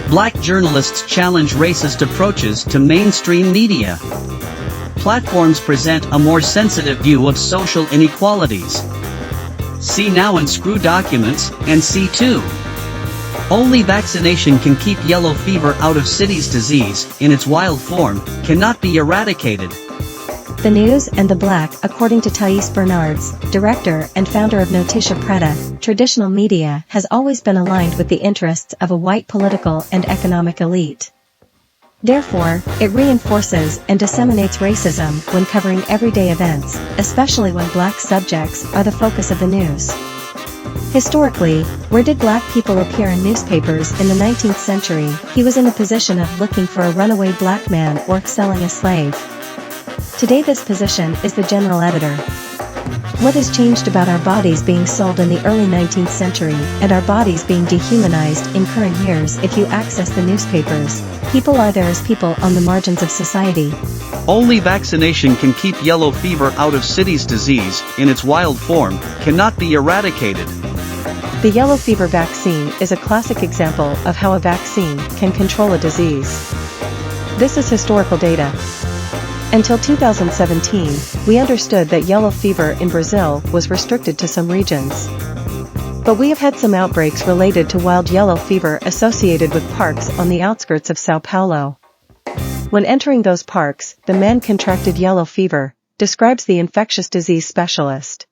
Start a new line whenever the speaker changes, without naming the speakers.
Black journalists challenge racist approaches to mainstream media. Platforms present a more sensitive view of social inequalities. See now and screw documents, and see too. Only vaccination can keep yellow fever out of cities. Disease, in its wild form, cannot be eradicated.
The News and the Black, according to Thais Bernards, director and founder of Noticia Preta, traditional media has always been aligned with the interests of a white political and economic elite. Therefore, it reinforces and disseminates racism when covering everyday events, especially when black subjects are the focus of the news. Historically, where did black people appear in newspapers in the 19th century? He was in the position of looking for a runaway black man or selling a slave. Today this position is the general editor. What has changed about our bodies being sold in the early 19th century and our bodies being dehumanized in current years? If you access the newspapers, people are there as people on the margins of society.
Only vaccination can keep yellow fever out of cities. Disease, in its wild form, cannot be eradicated.
The yellow fever vaccine is a classic example of how a vaccine can control a disease. This is historical data. Until 2017, we understood that yellow fever in Brazil was restricted to some regions. But we have had some outbreaks related to wild yellow fever associated with parks on the outskirts of Sao Paulo. When entering those parks, the man contracted yellow fever, describes the infectious disease specialist.